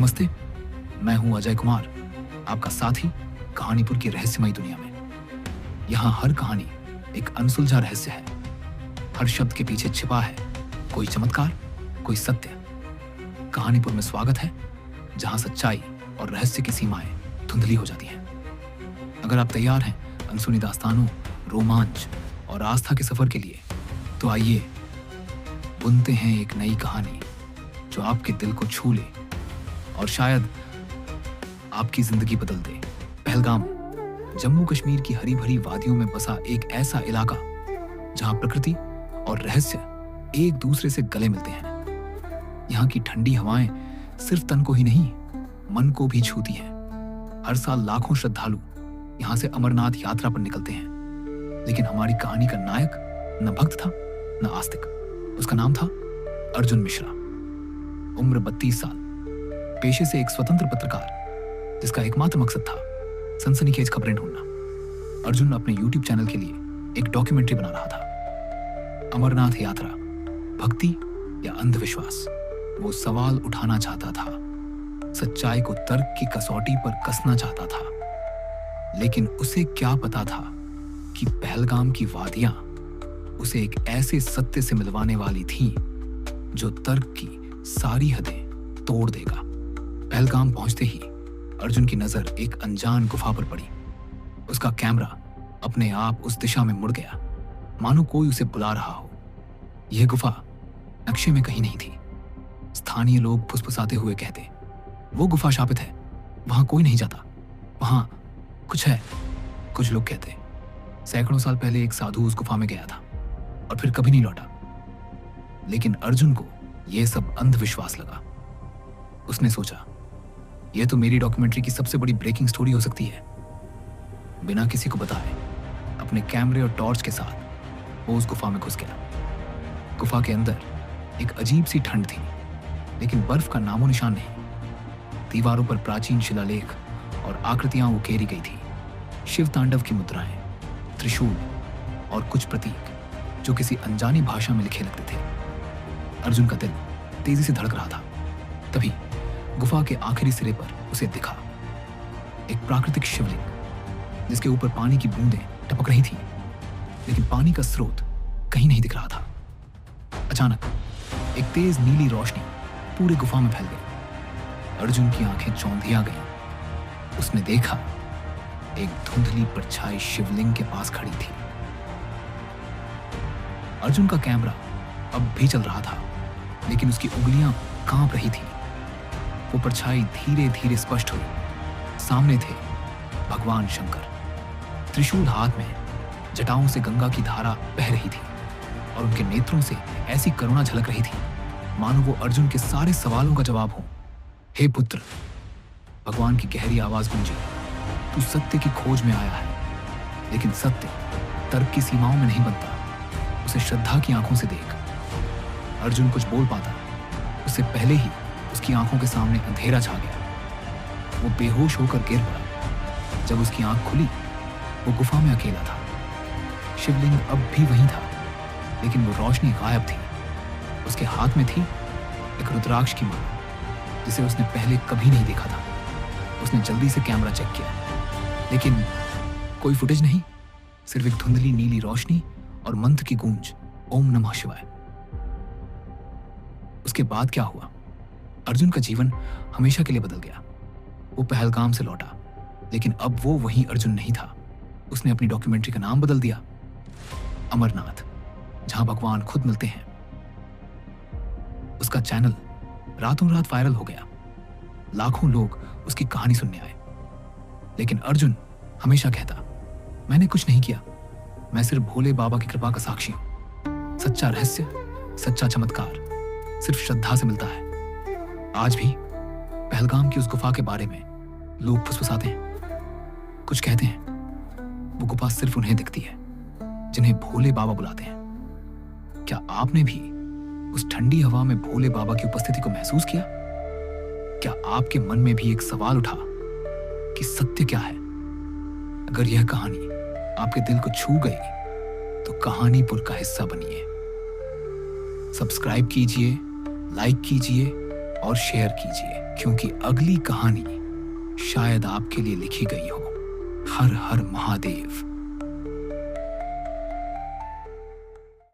नमस्ते, मैं हूं अजय कुमार, आपका साथी कहानीपुर की रहस्यमयी दुनिया में। यहाँ हर कहानी एक अनसुलझा रहस्य है। हर शब्द के पीछे छिपा है कोई चमत्कार, कोई सत्य। कहानीपुर में स्वागत है, जहां सच्चाई और रहस्य की सीमाएं धुंधली हो जाती हैं। अगर आप तैयार हैं अनसुनी दास्तानों, रोमांच और आस्था के सफर के लिए, तो आइए बुनते हैं एक नई कहानी जो आपके दिल को छू ले और शायद आपकी जिंदगी बदल दे। पहलगाम, जम्मू कश्मीर की हरी भरी वादियों में बसा एक ऐसा इलाका जहां प्रकृति और रहस्य एक दूसरे से गले मिलते हैं। यहाँ की ठंडी हवाएं सिर्फ तन को ही नहीं, मन को भी छूती हैं। हर साल लाखों श्रद्धालु यहाँ से अमरनाथ यात्रा पर निकलते हैं। लेकिन हमारी कहानी का नायक न भक्त था न आस्तिक। उसका नाम था अर्जुन मिश्रा। उम्र 32 साल, पेशे से एक स्वतंत्र पत्रकार जिसका एकमात्र मकसद था सनसनीखेज खबरें ढूंढना। अर्जुन अपने YouTube चैनल के लिए एक डॉक्यूमेंट्री बना रहा था। अमरनाथ यात्रा, भक्ति या अंधविश्वास, वो सवाल उठाना चाहता था। सच्चाई को तर्क की कसौटी पर कसना चाहता था। लेकिन उसे क्या पता था कि पहलगाम की वादियां उसे एक ऐसे सत्य से मिलवाने वाली थीं जो तर्क की सारी हदें तोड़ देगा। पहलगाम पहुंचते ही अर्जुन की नजर एक अनजान गुफा पर पड़ी। उसका कैमरा अपने आप उस दिशा में मुड़ गया, मानो कोई उसे बुला रहा हो। यह गुफा नक्शे में कहीं नहीं थी। स्थानीय लोग फुसफुसाते हुए कहते, वो गुफा शापित है, वहां कोई नहीं जाता, वहां कुछ है। कुछ लोग कहते, सैकड़ों साल पहले एक साधु उस गुफा में गया था और फिर कभी नहीं लौटा। लेकिन अर्जुन को यह सब अंधविश्वास लगा। उसने सोचा, यह तो मेरी डॉक्यूमेंट्री की सबसे बड़ी ब्रेकिंग स्टोरी हो सकती है। बिना किसी को बताए अपने कैमरे और टॉर्च के साथ वो उस गुफा में घुस गया। गुफा के अंदर एक अजीब सी ठंड थी, लेकिन बर्फ का नामो निशान नहीं। दीवारों पर प्राचीन शिलालेख और आकृतियां उकेरी गई थी। शिव तांडव की मुद्राएं, त्रिशूल और कुछ प्रतीक जो किसी अनजानी भाषा में लिखे लगते थे। अर्जुन का दिल तेजी से धड़क रहा था। तभी गुफा के आखिरी सिरे पर उसे दिखा एक प्राकृतिक शिवलिंग, जिसके ऊपर पानी की बूंदें टपक रही थी, लेकिन पानी का स्रोत कहीं नहीं दिख रहा था। अचानक एक तेज नीली रोशनी पूरी गुफा में फैल गई। अर्जुन की आंखें चौंधिया गईं। उसने देखा एक धुंधली परछाई शिवलिंग के पास खड़ी थी। अर्जुन का कैमरा अब भी चल रहा था, लेकिन उसकी उंगलियां कांप रही थी। वो परछाई धीरे धीरे स्पष्ट हुई। सामने थे भगवान शंकर, त्रिशूल हाथ में। जटाओं से गंगा की धारा बह रही थी और उनके नेत्रों से ऐसी करुणा झलक रही थी मानो वो अर्जुन के सारे सवालों का जवाब हो। हे पुत्र, भगवान की गहरी आवाज गूंजी, तू सत्य की खोज में आया है, लेकिन सत्य तर्क की सीमाओं में नहीं बनता। उसे श्रद्धा की आंखों से देख। अर्जुन कुछ बोल पाता उससे पहले ही उसकी आंखों के सामने अंधेरा छा गया। वो बेहोश होकर गिर पड़ा। जब उसकी आंख खुली, वो गुफा में अकेला था। शिवलिंग अब भी वहीं था, लेकिन वो रोशनी गायब थी। उसके हाथ में थी एक रुद्राक्ष की माला, जिसे उसने पहले कभी नहीं देखा था। उसने जल्दी से कैमरा चेक किया, लेकिन कोई फुटेज नहीं, सिर्फ एक धुंधली नीली रोशनी और मंत्र की गूंज, ओम नमः शिवाय। उसके बाद क्या हुआ? अर्जुन का जीवन हमेशा के लिए बदल गया। वो पहलगाम से लौटा, लेकिन अब वो वही अर्जुन नहीं था। उसने अपनी डॉक्यूमेंट्री का नाम बदल दिया, अमरनाथ, जहां भगवान खुद मिलते हैं। उसका चैनल रातों रात वायरल हो गया। लाखों लोग उसकी कहानी सुनने आए। लेकिन अर्जुन हमेशा कहता, मैंने कुछ नहीं किया, मैं सिर्फ भोले बाबा की कृपा का साक्षी हूं। सच्चा रहस्य, सच्चा चमत्कार सिर्फ श्रद्धा से मिलता है। आज भी पहलगाम की उस गुफा के बारे में लोग फुसफुसाते हैं। कुछ कहते हैं वो गुफा सिर्फ उन्हें दिखती है जिन्हें भोले बाबा बुलाते हैं। क्या आपने भी उस ठंडी हवा में भोले बाबा की उपस्थिति को महसूस किया? क्या आपके मन में भी एक सवाल उठा कि सत्य क्या है? अगर यह कहानी आपके दिल को छू गई तो कहानीपुर का हिस्सा बनिए। सब्सक्राइब कीजिए, लाइक कीजिए और शेयर कीजिए, क्योंकि अगली कहानी शायद आपके लिए लिखी गई हो। हर हर महादेव।